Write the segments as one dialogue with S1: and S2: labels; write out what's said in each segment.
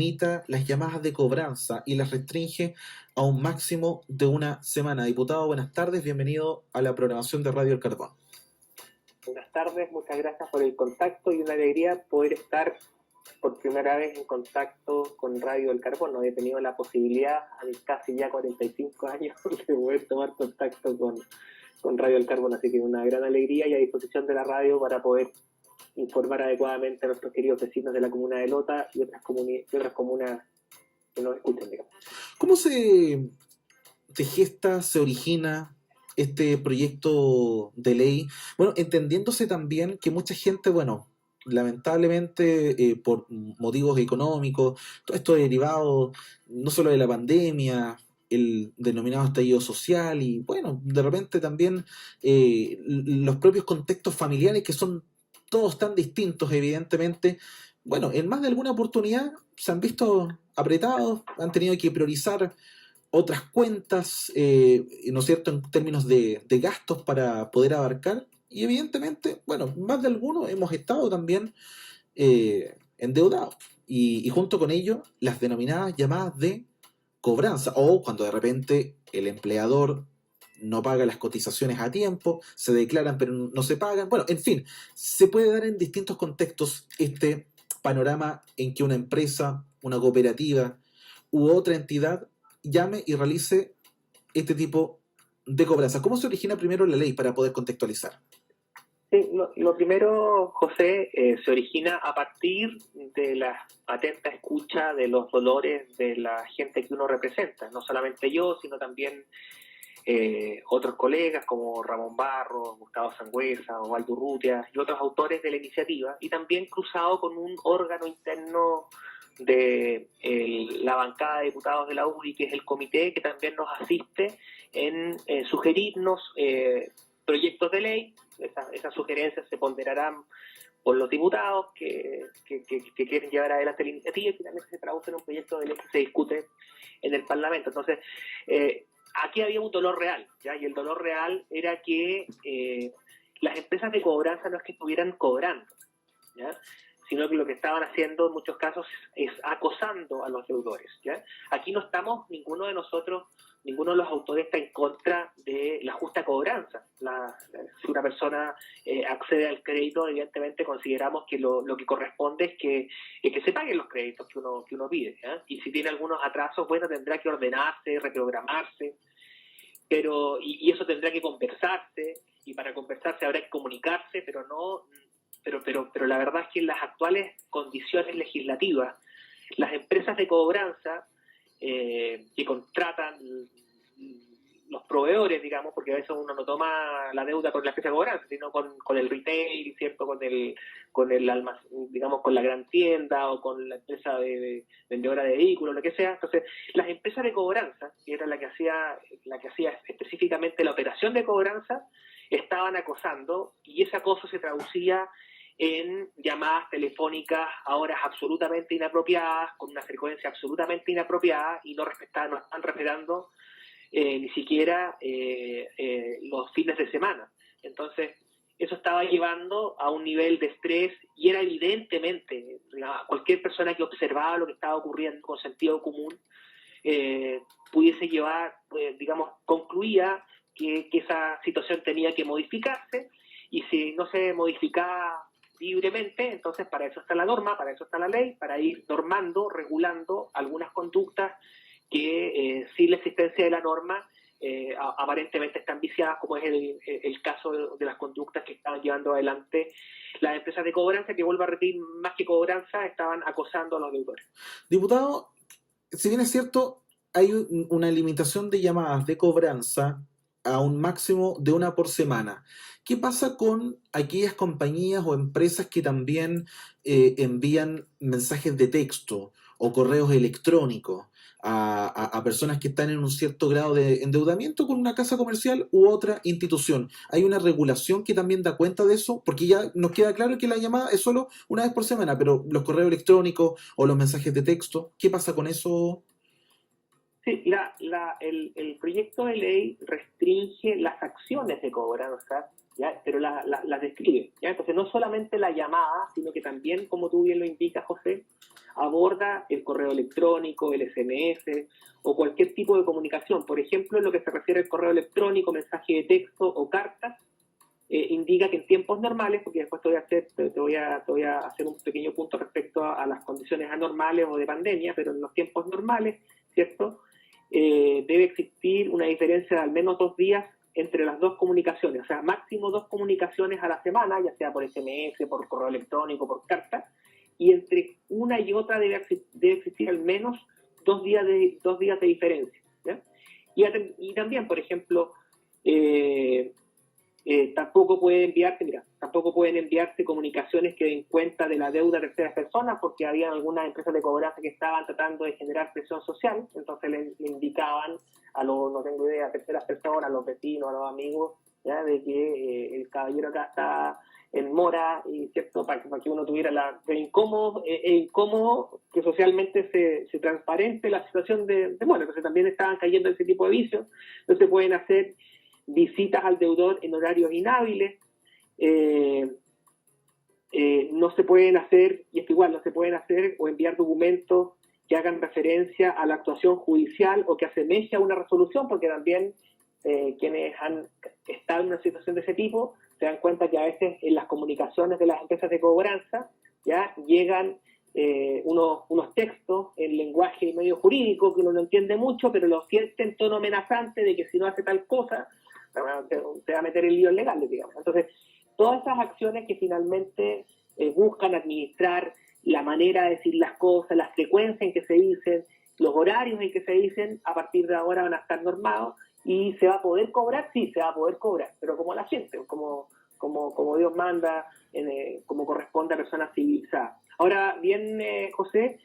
S1: limita las llamadas de cobranza y las restringe a un máximo de una semana. Diputado, buenas tardes, bienvenido a la programación de Radio El Carbón.
S2: Buenas tardes, muchas gracias por el contacto y una alegría poder estar por primera vez en contacto con Radio El Carbón. No había tenido la posibilidad a mis casi ya 45 años de poder tomar contacto con Radio El Carbón, así que una gran alegría y a disposición de la radio para poder informar adecuadamente a nuestros queridos vecinos de la comuna de Lota y otras comunas que nos escuchen, digamos.
S1: ¿Cómo se gesta, se origina este proyecto de ley? Bueno, entendiéndose también que mucha gente, bueno, lamentablemente por motivos económicos, todo esto derivado no solo de la pandemia, el denominado estallido social y bueno, de repente también los propios contextos familiares que son todos tan distintos, evidentemente, bueno, en más de alguna oportunidad se han visto apretados, han tenido que priorizar otras cuentas, ¿no es cierto?, en términos de gastos para poder abarcar. Y evidentemente, bueno, más de algunos hemos estado también endeudados. Y junto con ello, las denominadas llamadas de cobranza, o cuando de repente el empleador no paga las cotizaciones a tiempo, se declaran pero no se pagan. Bueno, en fin, se puede dar en distintos contextos este panorama en que una empresa, una cooperativa u otra entidad llame y realice este tipo de cobranza. ¿Cómo se origina primero la ley para poder contextualizar?
S2: Sí, lo primero, José, se origina a partir de la atenta escucha de los dolores de la gente que uno representa, no solamente yo, sino también otros colegas como Ramón Barros, Gustavo Sangüesa, Osvaldo Urrutia y otros autores de la iniciativa, y también cruzado con un órgano interno de la bancada de diputados de la UDI, que es el comité, que también nos asiste en sugerirnos proyectos de ley. Esas sugerencias se ponderarán por los diputados que quieren llevar adelante la iniciativa y finalmente se traduce en un proyecto de ley que se discute en el Parlamento. Entonces, aquí había un dolor real, ¿ya? Y el dolor real era que las empresas de cobranza no es que estuvieran cobrando, ¿ya?, sino que lo que estaban haciendo en muchos casos es acosando a los deudores, ¿ya? Aquí no estamos, ninguno de nosotros, ninguno de los autores está en contra de la justa cobranza. Si una persona accede al crédito, evidentemente consideramos que lo que corresponde es que se paguen los créditos que uno pide, ¿ya? Y si tiene algunos atrasos, bueno, tendrá que ordenarse, reprogramarse, pero y eso tendrá que conversarse, y para conversarse habrá que comunicarse, pero no... Pero la verdad es que en las actuales condiciones legislativas, las empresas de cobranza que contratan los proveedores, digamos, porque a veces uno no toma la deuda con la empresa de cobranza, sino con el retail, ¿cierto?, con el almacén, digamos, con la gran tienda o con la empresa de vendedora de vehículos, lo que sea. Entonces, las empresas de cobranza, que era la que hacía específicamente la operación de cobranza, estaban acosando, y ese acoso se traducía en llamadas telefónicas a horas absolutamente inapropiadas, con una frecuencia absolutamente inapropiada, y no están respetando ni siquiera los fines de semana. Entonces, eso estaba llevando a un nivel de estrés, y era evidentemente, cualquier persona que observaba lo que estaba ocurriendo con sentido común, pudiese llevar, digamos, concluía que esa situación tenía que modificarse, y si no se modificaba libremente, entonces para eso está la norma, para eso está la ley, para ir normando, regulando algunas conductas que sin la existencia de la norma aparentemente están viciadas, como es el caso de las conductas que estaban llevando adelante las empresas de cobranza, que, vuelvo a repetir, más que cobranza, estaban acosando a los deudores.
S1: Diputado, si bien es cierto, hay una limitación de llamadas de cobranza a un máximo de una por semana. ¿Qué pasa con aquellas compañías o empresas que también envían mensajes de texto o correos electrónicos a personas que están en un cierto grado de endeudamiento con una casa comercial u otra institución? ¿Hay una regulación que también da cuenta de eso? Porque ya nos queda claro que la llamada es solo una vez por semana, pero los correos electrónicos o los mensajes de texto, ¿qué pasa con eso?
S2: Sí, el proyecto de ley restringe las acciones de cobranza, ¿ya?, pero las describe, ¿ya? Entonces, no solamente la llamada, sino que también, como tú bien lo indicas, José, aborda el correo electrónico, el SMS o cualquier tipo de comunicación. Por ejemplo, en lo que se refiere al correo electrónico, mensaje de texto o cartas, indica que en tiempos normales, porque después te voy a hacer un pequeño punto respecto a las condiciones anormales o de pandemia, pero en los tiempos normales, ¿cierto? Debe existir una diferencia de al menos 2 días entre las dos comunicaciones, o sea, máximo 2 comunicaciones a la semana, ya sea por SMS, por correo electrónico, por carta, y entre una y otra debe existir al menos 2 días de diferencia, ¿ya? Y también, por ejemplo, tampoco pueden enviarse comunicaciones que den cuenta de la deuda de terceras personas, porque había algunas empresas de cobranza que estaban tratando de generar presión social, entonces le indicaban a los, no tengo idea, a terceras personas, a los vecinos, a los amigos, ¿ya? De que el caballero acá está en mora, y cierto, para que uno tuviera es incómodo que socialmente se transparente la situación de bueno, entonces también estaban cayendo en ese tipo de vicios. Entonces pueden hacer visitas al deudor en horarios inhábiles, no se pueden hacer, y esto igual, no se pueden hacer o enviar documentos que hagan referencia a la actuación judicial o que asemeje a una resolución, porque también quienes han estado en una situación de ese tipo se dan cuenta que a veces en las comunicaciones de las empresas de cobranza ya llegan unos textos en lenguaje medio jurídico que uno no entiende mucho, pero lo siente en tono amenazante de que si no hace tal cosa se va a meter en líos legales, digamos. Entonces, todas esas acciones que finalmente buscan administrar la manera de decir las cosas, la frecuencia en que se dicen, los horarios en que se dicen, a partir de ahora van a estar normados. ¿Y se va a poder cobrar? Sí, se va a poder cobrar, pero como la gente, como Dios manda, como corresponde a personas civilizadas. Ahora bien, José,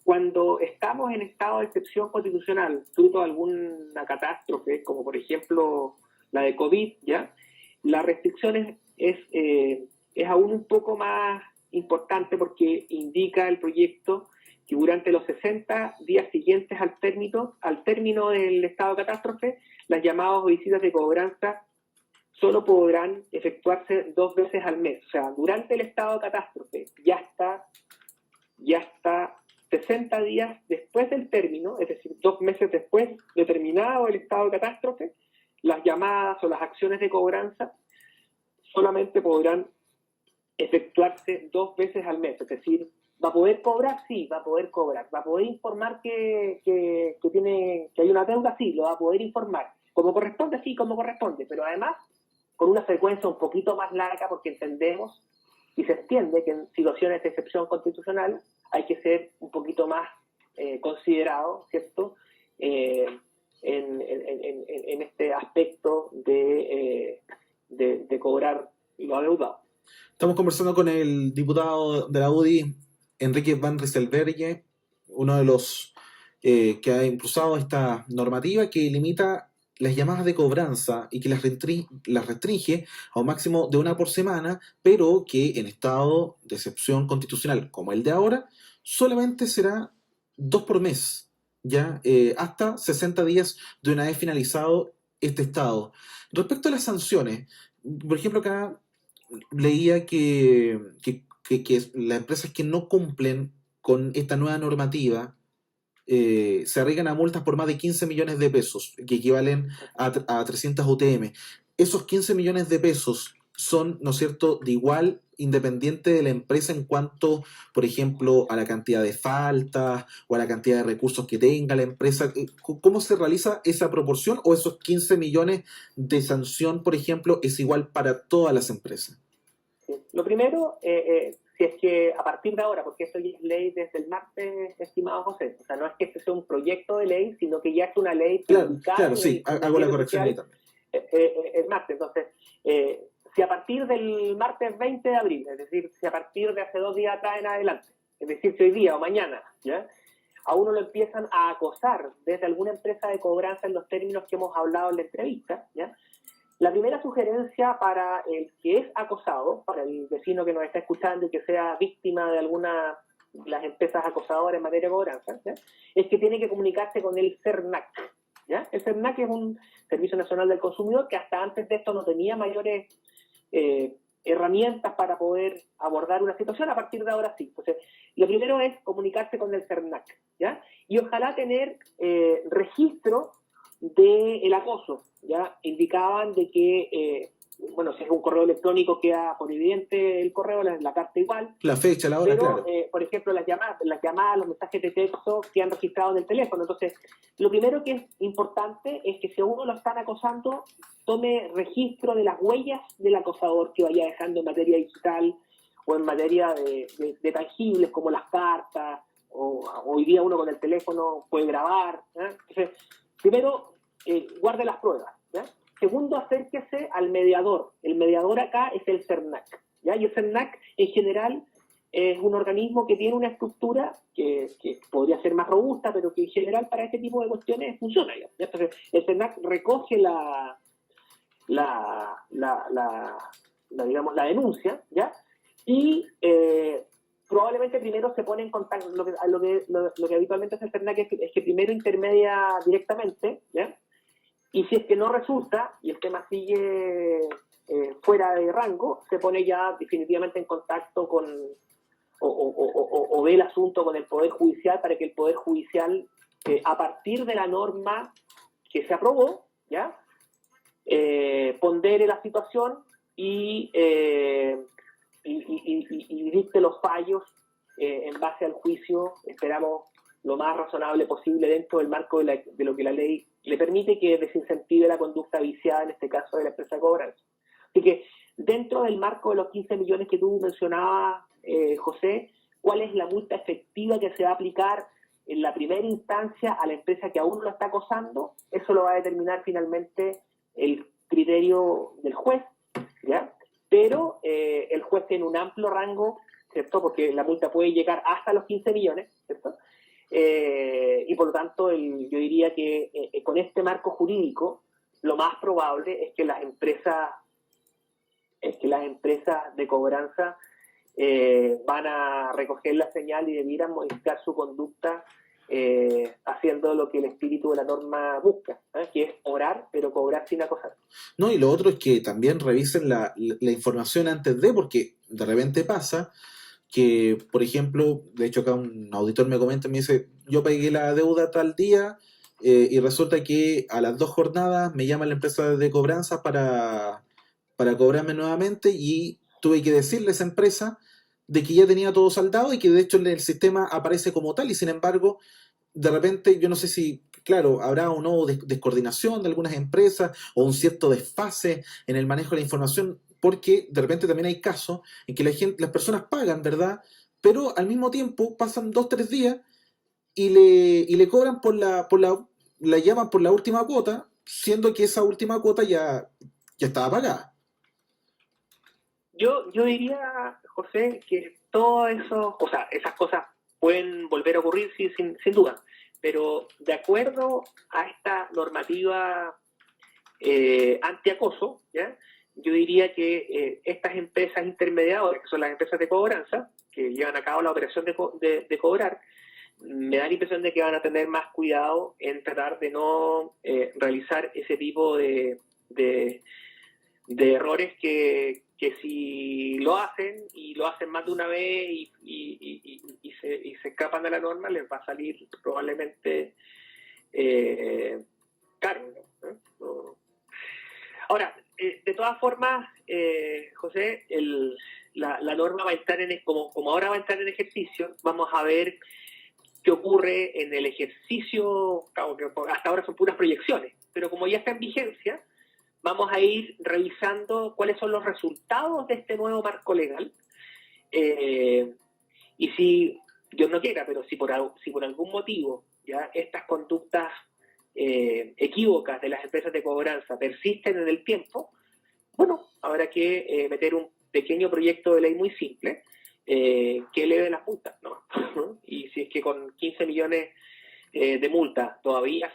S2: cuando estamos en estado de excepción constitucional, fruto de alguna catástrofe, como por ejemplo la de COVID, ¿ya? La restricción es aún un poco más importante, porque indica el proyecto que durante los 60 días siguientes al término del estado de catástrofe, las llamadas o visitas de cobranza solo podrán efectuarse 2 veces al mes. O sea, durante el estado de catástrofe ya está 60 días después del término, es decir, 2 meses después de terminado el estado de catástrofe, las llamadas o las acciones de cobranza solamente podrán efectuarse 2 veces al mes. Es decir, ¿va a poder cobrar? Sí, va a poder cobrar. ¿Va a poder informar que hay una deuda? Sí, lo va a poder informar. ¿Cómo corresponde? Sí, como corresponde. Pero además, con una frecuencia un poquito más larga, porque entendemos y se entiende que en situaciones de excepción constitucional hay que ser un poquito más considerado, ¿cierto? En este aspecto de cobrar lo adeudado.
S1: Estamos conversando con el diputado de la UDI, Enrique Van Rysselberghe, uno de los que ha impulsado esta normativa que limita las llamadas de cobranza y que las restringe a un máximo de 1 por semana, pero que en estado de excepción constitucional como el de ahora, solamente será 2 por mes, ya hasta 60 días de una vez finalizado este estado. Respecto a las sanciones, por ejemplo, acá leía que las empresas que no cumplen con esta nueva normativa se arriesgan a multas por más de 15 millones de pesos, que equivalen a 300 UTM. Esos 15 millones de pesos son, ¿no es cierto?, de igual independiente de la empresa en cuanto, por ejemplo, a la cantidad de faltas o a la cantidad de recursos que tenga la empresa. ¿Cómo se realiza esa proporción? ¿O esos 15 millones de sanción, por ejemplo, es igual para todas las empresas?
S2: Sí. Lo primero, si es que a partir de ahora, porque esto ya es ley desde el martes, estimado José, o sea, no es que este sea un proyecto de ley, sino que ya es una ley publicada.
S1: Claro, sí, hago la corrección ahí también.
S2: El martes. Entonces, si a partir del martes 20 de abril, es decir, si a partir de hace 2 días atrás en adelante, es decir, si hoy día o mañana, ¿ya?, a uno lo empiezan a acosar desde alguna empresa de cobranza en los términos que hemos hablado en la entrevista, ¿ya?, la primera sugerencia para el que es acosado, para el vecino que nos está escuchando y que sea víctima de alguna de las empresas acosadoras en materia de cobranza, ¿ya?, es que tiene que comunicarse con el CERNAC, ¿ya? El CERNAC es un Servicio Nacional del Consumidor que hasta antes de esto no tenía mayores herramientas para poder abordar una situación a partir de ahora sí. Entonces, lo primero es comunicarse con el CERNAC, ¿ya? Y ojalá tener registro del acoso, ¿ya? Indicaban de que, bueno, si es un correo electrónico queda por evidente el correo, la carta igual,
S1: La fecha, la hora,
S2: pero,
S1: claro.
S2: por ejemplo, las llamadas, los mensajes de texto quedan registrados en el teléfono. Entonces, lo primero que es importante es que si a uno lo están acosando, tome registro de las huellas del acosador que vaya dejando en materia digital o en materia de tangibles como las cartas, o hoy día uno con el teléfono puede grabar, ¿eh? Entonces, primero, guarde las pruebas, ¿ya? Segundo, acérquese al mediador. El mediador acá es el CERNAC, ¿ya? Y el CERNAC en general es un organismo que tiene una estructura que podría ser más robusta, pero que en general para este tipo de cuestiones funciona, ¿ya? Entonces, el CERNAC recoge digamos, la denuncia, ¿ya? Y probablemente primero se pone en contacto, lo que habitualmente hace el CERNAC es que primero intermedia directamente, ¿ya? Y si es que no resulta y el tema sigue fuera de rango, se pone ya definitivamente en contacto con o ve el asunto con el Poder Judicial para que el Poder Judicial, a partir de la norma que se aprobó, ¿ya? Pondere la situación y dicte los fallos en base al juicio, esperamos lo más razonable posible dentro del marco de lo que la ley le permite, que desincentive la conducta viciada, en este caso de la empresa de cobranza. Así que dentro del marco de los 15 millones que tú mencionabas, José, ¿cuál es la multa efectiva que se va a aplicar en la primera instancia a la empresa que aún lo está acosando? Eso lo va a determinar finalmente el criterio del juez, ¿ya? Pero el juez tiene un amplio rango, ¿cierto? Porque la multa puede llegar hasta los 15 millones, ¿cierto? Y por lo tanto, yo diría que con este marco jurídico, lo más probable es que las empresas de cobranza van a recoger la señal y debieran modificar su conducta haciendo lo que el espíritu de la norma busca, que es cobrar, pero cobrar sin acosar.
S1: No, y lo otro es que también revisen la información antes de, porque de repente pasa que, por ejemplo, de hecho acá un auditor me comenta, me dice, yo pagué la deuda tal día y resulta que a las 2 jornadas me llama la empresa de cobranza para cobrarme nuevamente y tuve que decirle a esa empresa de que ya tenía todo saldado y que de hecho en el sistema aparece como tal y sin embargo, de repente yo no sé si, claro, habrá o no descoordinación de algunas empresas o un cierto desfase en el manejo de la información porque de repente también hay casos en que las personas pagan, ¿verdad? Pero al mismo tiempo pasan 2, 3 días y le cobran la llaman por la última cuota, siendo que esa última cuota ya estaba pagada.
S2: Yo diría, José, que todo eso, o sea, esas cosas pueden volver a ocurrir, sí, sin duda, pero de acuerdo a esta normativa antiacoso, ¿ya? Yo diría que estas empresas intermediadoras, que son las empresas de cobranza, que llevan a cabo la operación de cobrar, me da la impresión de que van a tener más cuidado en tratar de no realizar ese tipo de errores que si lo hacen y lo hacen más de una vez y se escapan de la norma, les va a salir probablemente caro, ¿no? Ahora, de todas formas, José, la norma va a entrar como ahora va a entrar en ejercicio, vamos a ver qué ocurre en el ejercicio, claro, que hasta ahora son puras proyecciones, pero como ya está en vigencia, vamos a ir revisando cuáles son los resultados de este nuevo marco legal. Y si, Dios no quiera, pero si por algún motivo ya estas conductas equívocas de las empresas de cobranza persisten en el tiempo, bueno, habrá que meter un pequeño proyecto de ley muy simple que eleve las multas, ¿no? Y si es que con 15 millones de multas todavía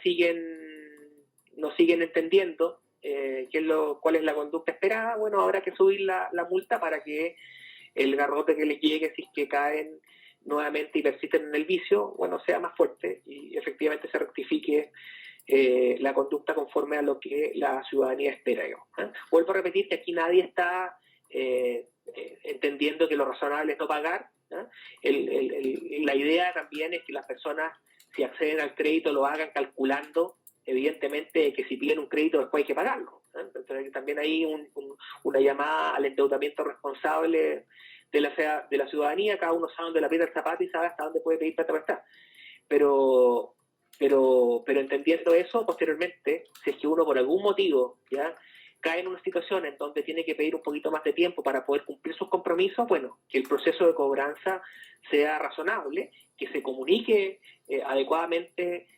S2: no siguen entendiendo cuál es la conducta esperada, bueno, habrá que subir la multa para que el garrote que les llegue, si es que caen nuevamente y persisten en el vicio, bueno, sea más fuerte y efectivamente se rectifique la conducta conforme a lo que la ciudadanía espera. Vuelvo a repetir que aquí nadie está entendiendo que lo razonable es no pagar. ¿No? La idea también es que las personas, si acceden al crédito, lo hagan calculando, evidentemente, que si piden un crédito después hay que pagarlo. ¿No? Entonces también hay una llamada al endeudamiento responsable de la ciudadanía. Cada uno sabe dónde la aprieta el zapato y sabe hasta dónde puede pedir plata prestada. Pero entendiendo eso, posteriormente, si es que uno por algún motivo ya cae en una situación en donde tiene que pedir un poquito más de tiempo para poder cumplir sus compromisos, bueno, que el proceso de cobranza sea razonable, que se comunique adecuadamente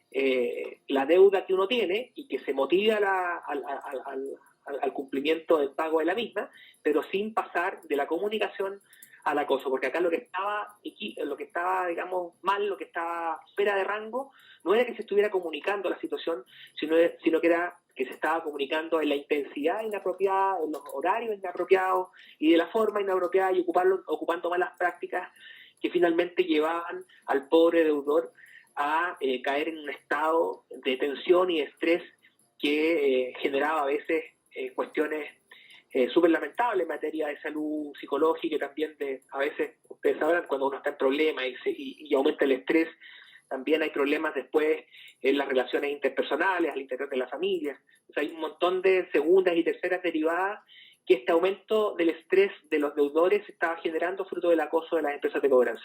S2: la deuda que uno tiene y que se motive al cumplimiento del pago de la misma, pero sin pasar de la comunicación al acoso, porque acá lo que estaba, digamos, mal, lo que estaba fuera de rango, no era que se estuviera comunicando la situación, sino que era que se estaba comunicando en la intensidad inapropiada, en los horarios inapropiados y de la forma inapropiada y ocupando malas prácticas que finalmente llevaban al pobre deudor a caer en un estado de tensión y de estrés que generaba a veces cuestiones súper lamentables en materia de salud psicológica y también a veces, ustedes sabrán, cuando uno está en problemas y aumenta el estrés, también hay problemas después en las relaciones interpersonales, al interior de la familia. O sea, hay un montón de segundas y terceras derivadas que este aumento del estrés de los deudores estaba generando fruto del acoso de las empresas de cobranza.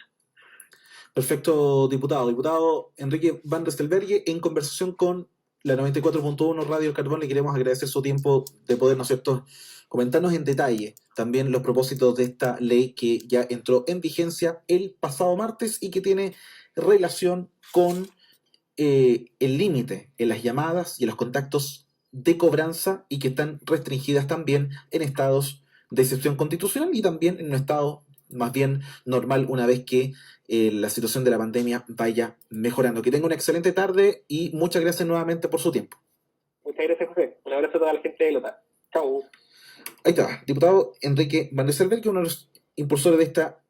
S1: Perfecto, diputado. Diputado Enrique Van Rystelberghe, en conversación con la 94.1 Radio Carbón, le queremos agradecer su tiempo de poder, ¿no es cierto?, comentarnos en detalle también los propósitos de esta ley que ya entró en vigencia el pasado martes y que tiene relación con el límite en las llamadas y en los contactos de cobranza y que están restringidas también en estados de excepción constitucional y también en un estado más bien normal una vez que la situación de la pandemia vaya mejorando. Que tenga una excelente tarde y muchas gracias nuevamente por su tiempo.
S2: Muchas gracias, José. Un abrazo a toda la gente de Lota. Chau.
S1: Ahí está, diputado Enrique Van Rystelberghe, uno de los impulsores de esta